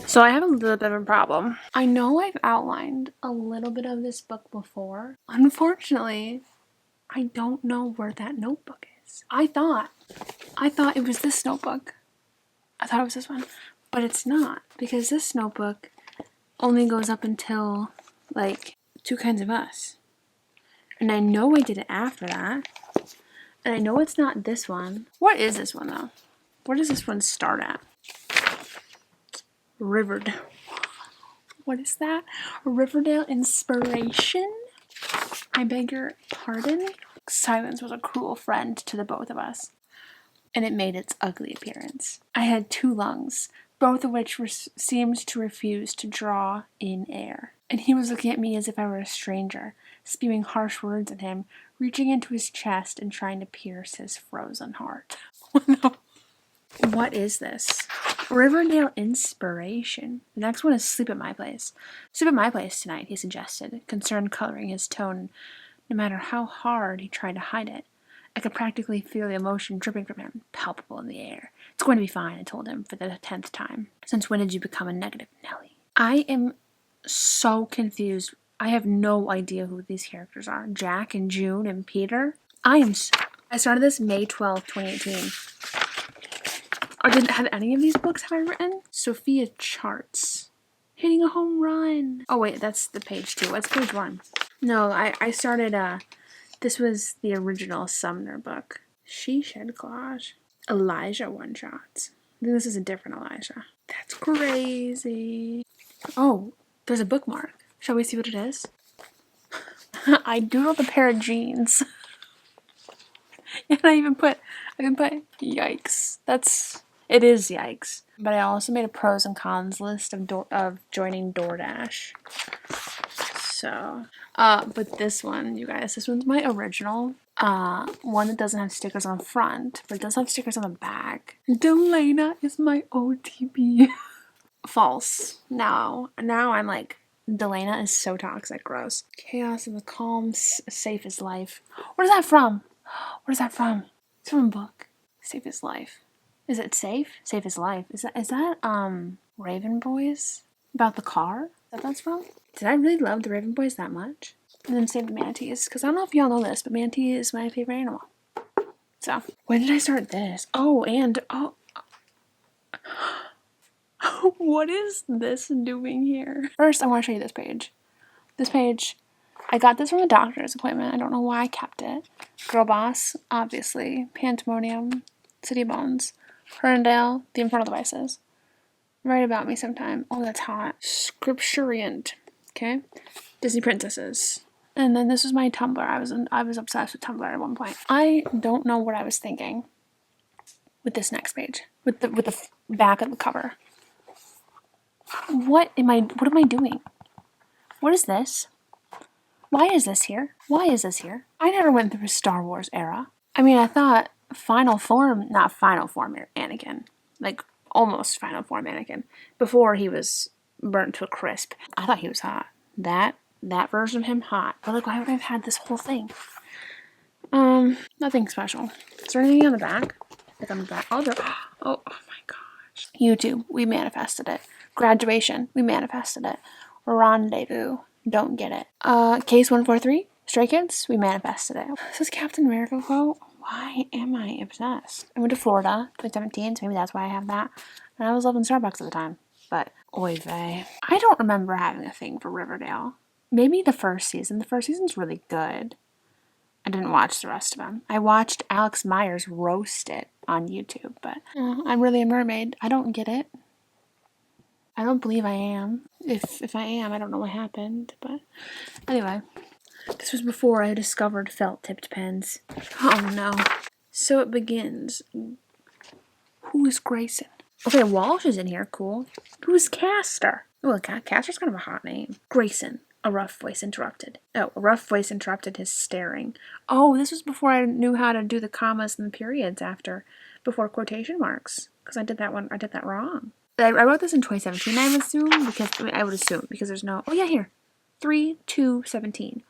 So I have a little bit of a problem. I know I've outlined a little bit of this book before. Unfortunately, I don't know where that notebook is. I thought it was this notebook. I thought it was this one, but it's not, because this notebook only goes up until like Two Kinds of Us. And I know I did it after that. And I know it's not this one. What is this one though? Where does this one start at? Riverdale. What is that? Riverdale inspiration? I beg your pardon? Silence was a cruel friend to the both of us, and it made its ugly appearance. I had two lungs, both of which seemed to refuse to draw in air. And he was looking at me as if I were a stranger, spewing harsh words at him, reaching into his chest and trying to pierce his frozen heart. No. What is this? Riverdale inspiration. The next one is Sleep at My Place. Sleep at my place tonight, he suggested, concern coloring his tone. No matter how hard he tried to hide it, I could practically feel the emotion dripping from him, palpable in the air. It's going to be fine, I told him for the 10th time. Since when did you become a negative Nelly? I am so confused. I have no idea who these characters are. Jack and June and Peter. I started this May 12th, 2018. Had any of these books have I written? Sophia Charts. Hitting a home run. Oh wait, that's the page 2. What's page 1? No, I started, this was the original Sumner book. She Shed Collage. Elijah one-shots. I think this is a different Elijah. That's crazy. Oh, there's a bookmark. Shall we see what it is? I doodled a pair of jeans. And I even put yikes. It is yikes. But I also made a pros and cons list of joining DoorDash. So, but this one, you guys, this one's my original. One that doesn't have stickers on the front, but it does have stickers on the back. Delana is my OTP. False. Now I'm like, Delana is so toxic, gross. Chaos in the calm, safe as life. What is that from? What is that from? It's from a book. Safe as life. Is it safe? Safe as life. Is that Raven Boys? About the car that's from? Did I really love the Raven Boys that much? And then save the manatees, because I don't know if y'all know this, but manatee is my favorite animal. So, when did I start this? What is this doing here? First, I want to show you this page. This page, I got this from a doctor's appointment. I don't know why I kept it. Girl Boss, obviously. Pandemonium, City Bones, Herndale, The Infernal Devices. Write about me sometime. Oh, that's hot. Scripturient. Okay. Disney Princesses. And then this was my Tumblr. I was obsessed with Tumblr at one point. I don't know what I was thinking with this next page. With the back of the cover. What am I doing? What is this? Why is this here? Why is this here? I never went through a Star Wars era. I mean, I thought not final form Anakin. Like, almost final form Anakin. Before he was burnt to a crisp. I thought he was hot. That version of him, hot. But like, why would I have had this whole thing? Nothing special. Is there anything on the back? Like on the back. Oh my gosh. YouTube, we manifested it. Graduation, we manifested it. Rendezvous, don't get it. Case 143, Stray Kids, we manifested it. This is Captain America quote. Why am I obsessed? I went to Florida 2017, so maybe that's why I have that. And I was loving Starbucks at the time. But, oy vey. I don't remember having a thing for Riverdale. Maybe the first season. The first season's really good. I didn't watch the rest of them. I watched Alex Myers roast it on YouTube, but I'm really a mermaid. I don't get it. I don't believe I am. If I am, I don't know what happened, but anyway. This was before I discovered felt-tipped pens. Oh no. So it begins. Who is Grayson? Okay, Walsh is in here, cool. Who is Castor? Oh, Castor's kind of a hot name. Grayson. A rough voice interrupted. Oh, a rough voice interrupted his staring. Oh, this was before I knew how to do the commas and the periods before quotation marks. Because I did that wrong. I wrote this in 2017, I would assume, because there's no, oh yeah, here. 3/2/17.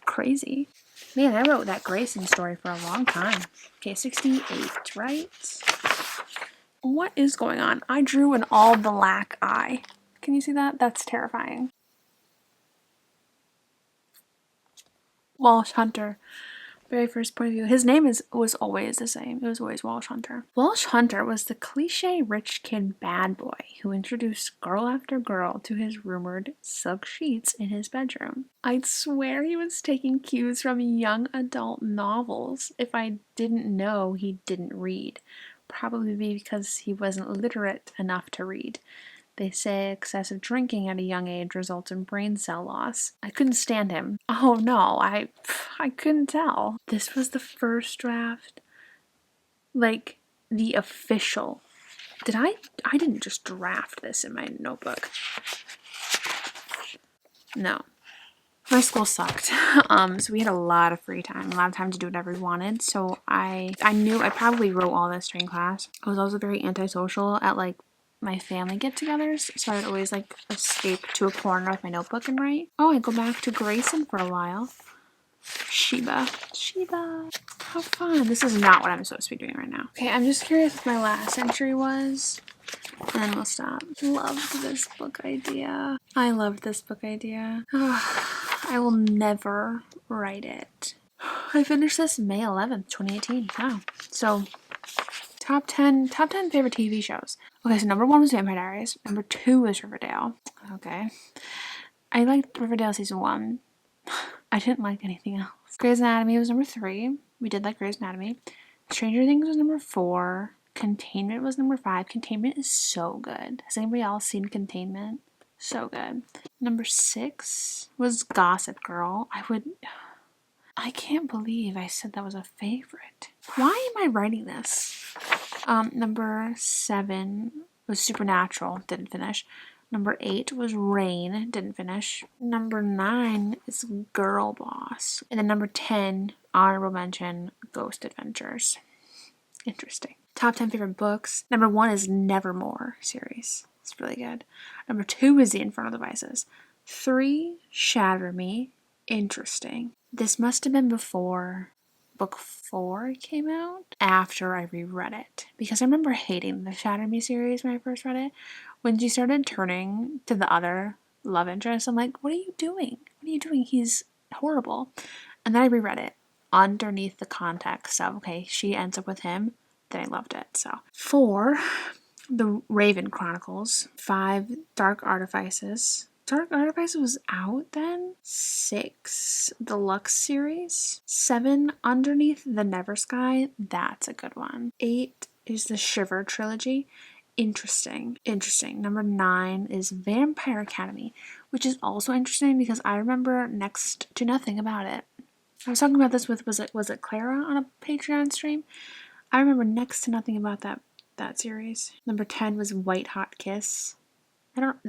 Crazy. Man, I wrote that Grayson story for a long time. Okay, 68, right? What is going on? I drew an all black eye. Can you see that? That's terrifying. Walsh Hunter. Very first point of view. His name was always the same. It was always Walsh Hunter. Walsh Hunter was the cliche rich kid bad boy who introduced girl after girl to his rumored silk sheets in his bedroom. I'd swear he was taking cues from young adult novels if I didn't know he didn't read. Probably because he wasn't literate enough to read. They say excessive drinking at a young age results in brain cell loss. I couldn't stand him. Oh no, I couldn't tell. This was the first draft. Like, the official. I didn't just draft this in my notebook. No. My school sucked. So we had a lot of free time, a lot of time to do whatever we wanted. So I knew I probably wrote all this during class. I was also very antisocial at like my family get-togethers, so I'd always like escape to a corner with my notebook and write. Oh, I go back to Grayson for a while. Sheba. How fun. This is not what I'm supposed to be doing right now. Okay, I'm just curious what my last entry was, and then we'll stop. Loved this book idea. I loved this book idea. I will never write it. I finished this May 11th, 2018. Wow. So, top 10 favorite TV shows. Okay, so number 1 was Vampire Diaries. Number 2 was Riverdale. Okay. I liked Riverdale season 1. I didn't like anything else. Grey's Anatomy was number 3. We did like Grey's Anatomy. Stranger Things was number 4. Containment was number 5. Containment is so good. Has anybody else seen Containment? So good. Number 6 was Gossip Girl. I can't believe I said that was a favorite. Why am I writing this? Number 7 was Supernatural. Didn't finish. Number 8 was Rain. Didn't finish. Number 9 is Girl Boss. And then number 10, honorable mention, Ghost Adventures. Interesting. Top 10 favorite books. Number 1 is Nevermore series. It's really good. Number 2 is The Infernal Devices. 3, Shatter Me. Interesting. This must have been before book 4 came out, after I reread it. Because I remember hating the Shatter Me series when I first read it. When she started turning to the other love interest, I'm like, what are you doing? What are you doing? He's horrible. And then I reread it underneath the context of, okay, she ends up with him. Then I loved it. So 4, The Raven Chronicles. 5, Dark Artifices. Dark Artifices was out then. 6, the Lux series. 7, Underneath the Never Sky. That's a good one. 8 is the Shiver trilogy. Interesting. Number 9 is Vampire Academy, which is also interesting because I remember next to nothing about it. I was talking about this with, was it Clara on a Patreon stream? I remember next to nothing about that series. Number 10 was White Hot Kiss.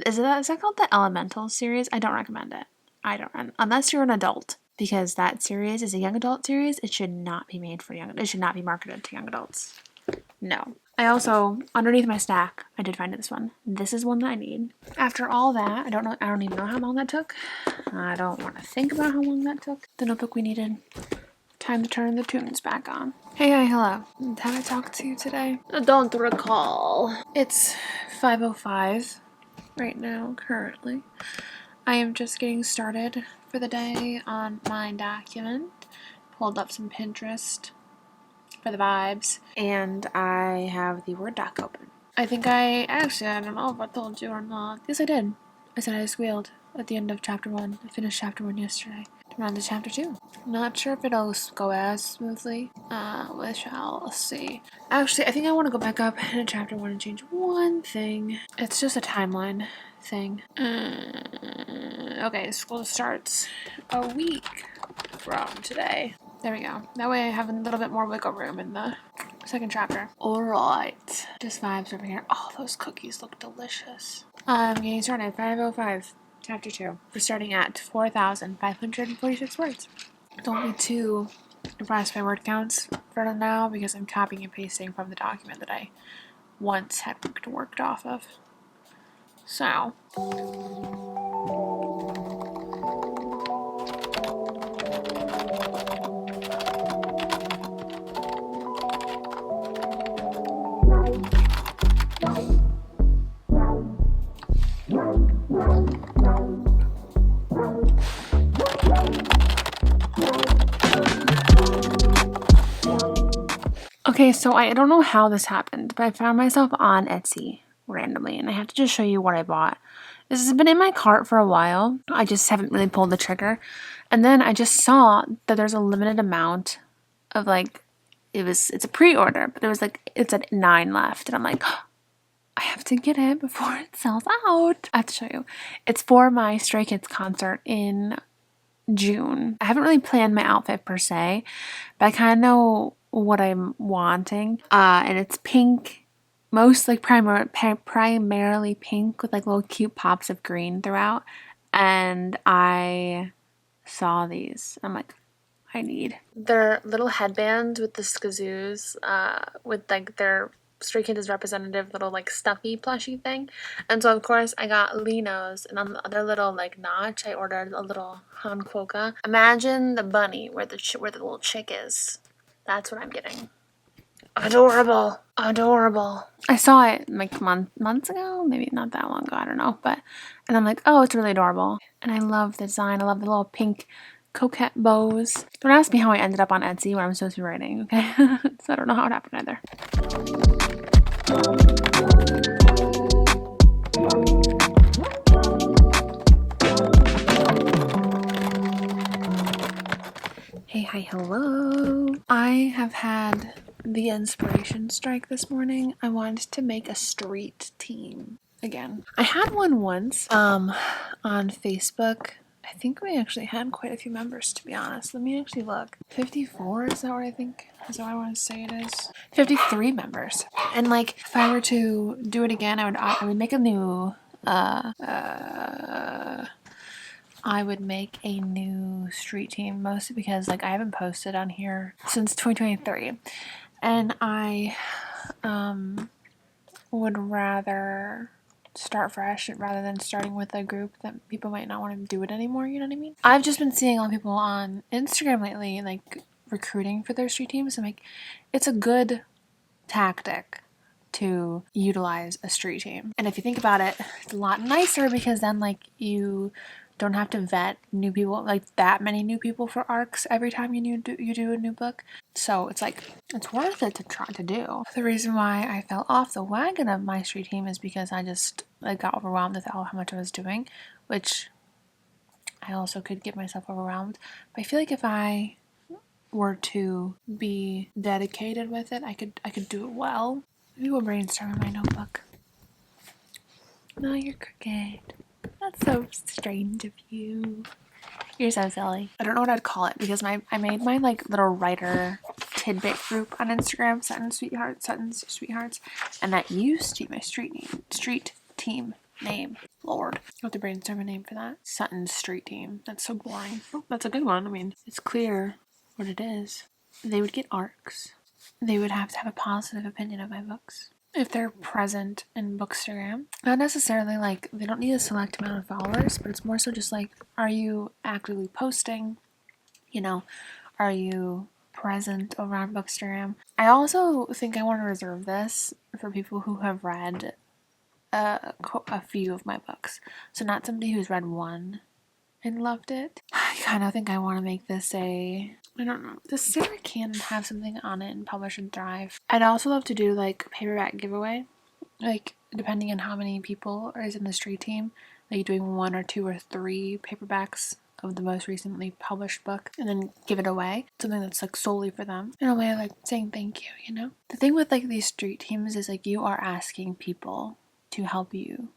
Is that called the Elemental series? I don't recommend it. Unless you're an adult, because that series is a young adult series. It should not be made for it should not be marketed to young adults. No. I also, underneath my stack, I did find this one. This is one that I need. After all that, I don't even know how long that took. I don't want to think about how long that took. The notebook we needed. Time to turn the tunes back on. Hey, hi, hello. Have I talked to you today? I don't recall. It's 5:05 right now, currently. I am just getting started for the day on my document. Pulled up some Pinterest for the vibes, and I have the Word doc open. I don't know if I told you or not. Yes, I did. I said I squealed at the end of chapter 1. I finished chapter 1 yesterday. I'm on to chapter 2. Not sure if it'll go as smoothly. We shall see. Actually, I think I want to go back up in chapter 1 and change one thing. It's just a timeline thing. Okay, school starts a week from today. There we go. That way I have a little bit more wiggle room in the second chapter. Alright. Just vibes over here. Oh, those cookies look delicious. I'm getting started at 5:05. Chapter 2. We're starting at 4,546 words. Don't be too impressed by word counts for now because I'm copying and pasting from the document that I once had worked off of. So. Okay, so I don't know how this happened, but I found myself on Etsy randomly, and I have to just show you what I bought. This has been in my cart for a while. I just haven't really pulled the trigger. And then I just saw that there's a limited amount of like, it's a pre-order, but there was like, it's at 9 left. And I'm like, oh, I have to get it before it sells out. I have to show you. It's for my Stray Kids concert in June. I haven't really planned my outfit per se, but I kind of know what I'm wanting. And it's pink, most like primarily pink with like little cute pops of green throughout. And I saw these. I'm like, they're little headbands with the skazoos, with like their Stray Kids representative little like stuffy plushy thing. And so of course I got Lino's, and on the other little like notch I ordered a little Hanquoka. Imagine the bunny where the little chick is. That's what I'm getting. Adorable. Adorable. I saw it like months ago, maybe not that long ago, I don't know, and I'm like, oh, it's really adorable. And I love the design. I love the little pink coquette bows. Don't ask me how I ended up on Etsy where I'm supposed to be writing, okay? So I don't know how it happened either. Hey, hi, hello. I have had the inspiration strike this morning. I wanted to make a street team again. I had one once on Facebook. I think we actually had quite a few members, to be honest. Let me actually look. 54, is that what I think? Is that what I want to say it is? 53 members. And like, if I were to do it again, I would make a new I would make a new street team, mostly because like I haven't posted on here since 2023, and I would rather start fresh rather than starting with a group that people might not want to do it anymore, you know what I mean? I've just been seeing a lot of people on Instagram lately like recruiting for their street teams, and like it's a good tactic to utilize a street team. And if you think about it, it's a lot nicer because then like you don't have to vet new people, like that many new people for arcs every time you do a new book. So it's like, it's worth it to try to do. The reason why I fell off the wagon of my street team is because I just like got overwhelmed with how much I was doing, which I also could get myself overwhelmed. But I feel like if I were to be dedicated with it, I could do it well. Maybe we'll brainstorm in my notebook. No, you're crooked. That's so strange of you. You're so silly. I don't know what I'd call it because I made my like little writer tidbit group on Instagram, Sutton's Sweethearts, and that used to be my street team name. Lord, I have to brainstorm a name for that. Sutton's street team. That's so boring. Oh, that's a good one. I mean, it's clear what it is. They would get arcs. They would have to have a positive opinion of my books. If they're present in Bookstagram, not necessarily like they don't need a select amount of followers, but it's more so just like, are you actively posting? You know, are you present over on Bookstagram? I also think I want to reserve this for people who have read a few of my books. So not somebody who's read one and loved it. I kind of think I want to make this I don't know. Does Sarah Cannon have something on it in Publish and Thrive? I'd also love to do like a paperback giveaway. Like depending on how many people is in the street team, like doing 1 or 2 or 3 paperbacks of the most recently published book and then give it away. Something that's like solely for them. In a way like saying thank you, you know? The thing with like these street teams is like you are asking people to help you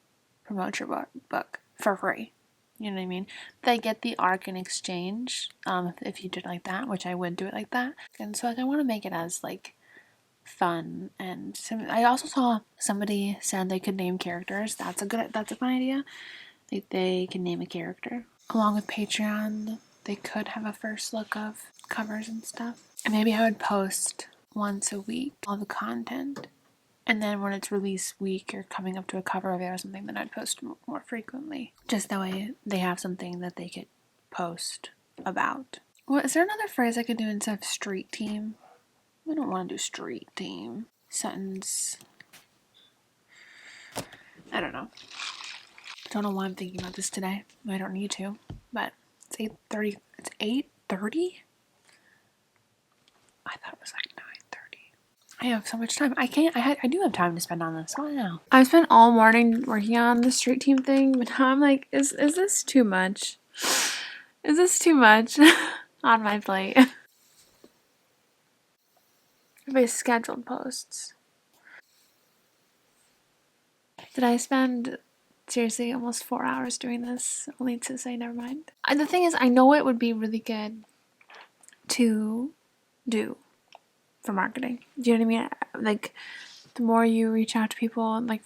promote your book for free. You know what I mean? They get the arc in exchange, if you did like that, which I would do it like that. And so like I want to make it as like fun, and I also saw somebody said they could name characters. That's a fun idea. They can name a character. Along with Patreon, they could have a first look of covers and stuff. And maybe I would post once a week all the content. And then when it's release week or coming up to a cover event or something, then I'd post more frequently. Just that way they have something that they could post about. Well, is there another phrase I could do instead of street team? I don't want to do street team. Sutton's don't know. I don't know why I'm thinking about this today. I don't need to, but it's 8:30. It's 8:30? I thought it was like 9:30. I have so much time. I do have time to spend on this. Wow. I spent all morning working on the street team thing, but now I'm like, is this too much? Is this too much on my plate? My scheduled posts. Did I spend seriously almost 4 hours doing this only to say never mind? The thing is, I know it would be really good to do for marketing. Do you know what I mean? Like, the more you reach out to people, like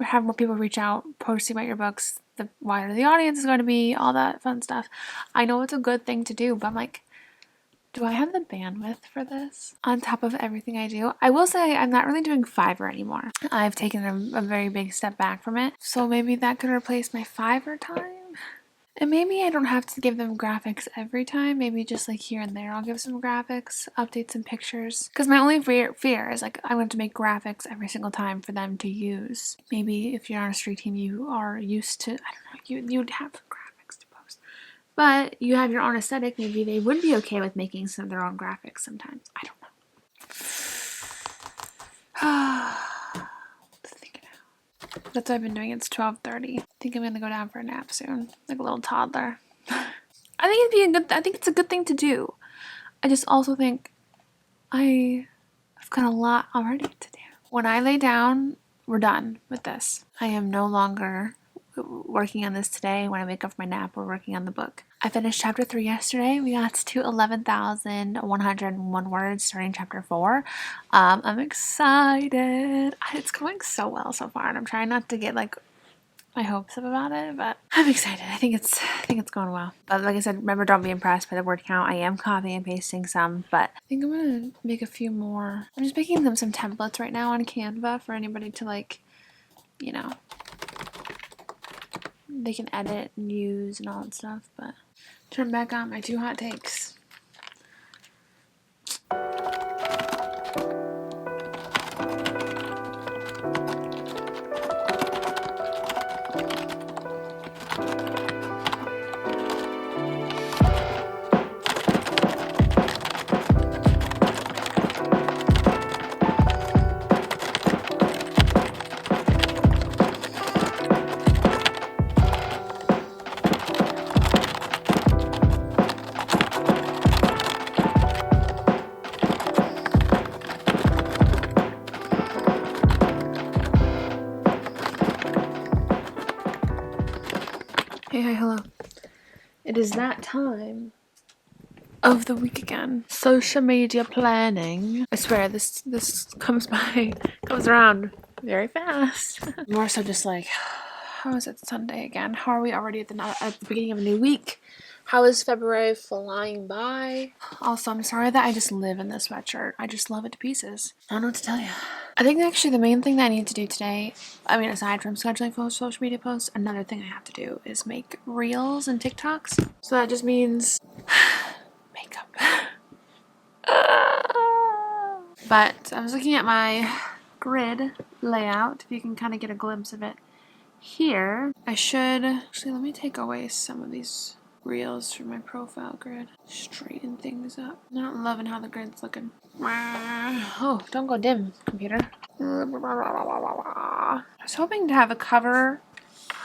have more people reach out, posting about your books, the wider the audience is going to be, all that fun stuff. I know it's a good thing to do, but I'm like, do I have the bandwidth for this on top of everything I do? I will say I'm not really doing Fiverr anymore. I've taken a very big step back from it. So maybe that could replace my Fiverr time. And maybe I don't have to give them graphics every time. Maybe just like here and there I'll give some graphics, update some pictures. Because my only fear is like I'm going to make graphics every single time for them to use. Maybe if you're on a street team you are used to, I don't know, you'd have graphics to post. But you have your own aesthetic. Maybe they would be okay with making some of their own graphics sometimes. I don't know. That's what I've been doing. It's 12:30. I think I'm gonna go down for a nap soon, like a little toddler. I think it's a good thing to do. I just also think I've got a lot already to do. When I lay down, we're done with this. I am no longer working on this today. When I wake up from my nap, we're working on the book. I finished chapter 3 yesterday. We got to 11,101 words starting chapter 4. I'm excited. It's going so well so far, and I'm trying not to get like my hopes up about it, but I'm excited. I think it's going well. But like I said, remember, don't be impressed by the word count. I am copying and pasting some, but I think I'm gonna make a few more. I'm just making them some templates right now on Canva for anybody to like, you know, they can edit and use and all that stuff. But turn back on my 2 hot takes. Hey, hi, hello. It is that time of the week again. Social media planning. I swear this comes around very fast. More so just like, how is it Sunday again? How are we already at the beginning of a new week? How is February flying by? Also, I'm sorry that I just live in this sweatshirt. I just love it to pieces. I don't know what to tell you. I think actually the main thing that I need to do today, I mean, aside from scheduling social media posts, another thing I have to do is make reels and TikToks. So that just means makeup. But I was looking at my grid layout, if you can kind of get a glimpse of it here. I should, actually let me take away some of these reels from my profile grid. Straighten things up. I'm not loving how the grid's looking. Oh, don't go dim, computer. I was hoping to have a cover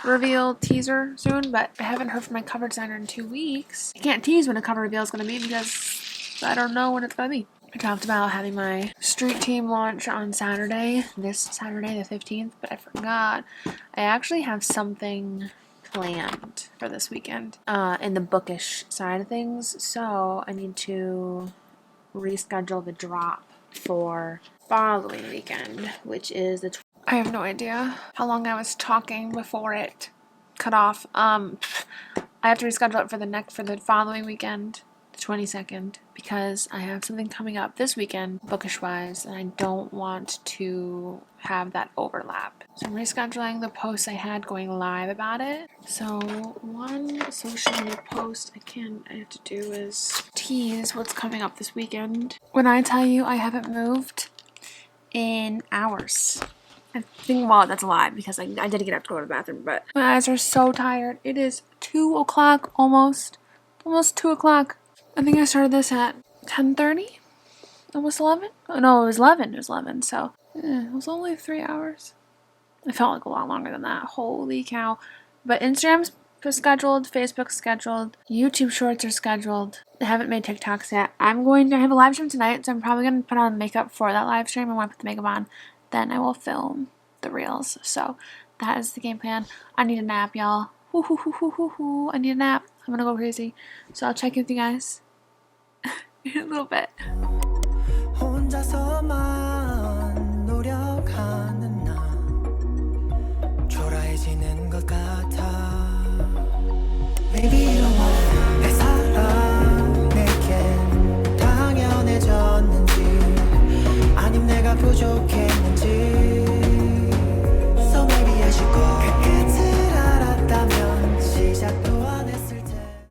reveal teaser soon, but I haven't heard from my cover designer in 2 weeks. I can't tease when a cover reveal is going to be because I don't know when it's going to be. I talked about having my street team launch on Saturday, this Saturday the 15th, but I forgot. I actually have something planned for this weekend in the bookish side of things, so I need to reschedule the drop for following weekend, which is the I have no idea how long I was talking before it cut off. I have to reschedule it for the following weekend, the 22nd, because I have something coming up this weekend, bookish wise, and I don't want to have that overlap. So I'm rescheduling the posts I had going live about it. So one social media post I have to do is tease what's coming up this weekend. When I tell you I haven't moved in hours, I think, well, that's a lie because I did get up to go to the bathroom, but my eyes are so tired. It is 2 o'clock almost. Almost 2 o'clock. I think I started this at 10:30? Almost 11? Oh, no, it was 11. It was 11, so it was only 3 hours. It felt like a lot longer than that. Holy cow. But Instagram's scheduled, Facebook's scheduled, YouTube shorts are scheduled. I haven't made TikToks yet. I'm going to have a live stream tonight, so I'm probably going to put on makeup for that live stream. I want to put the makeup on. Then I will film the reels. So that is the game plan. I need a nap, y'all. I need a nap. I'm going to go crazy. So I'll check in with you guys in a little bit.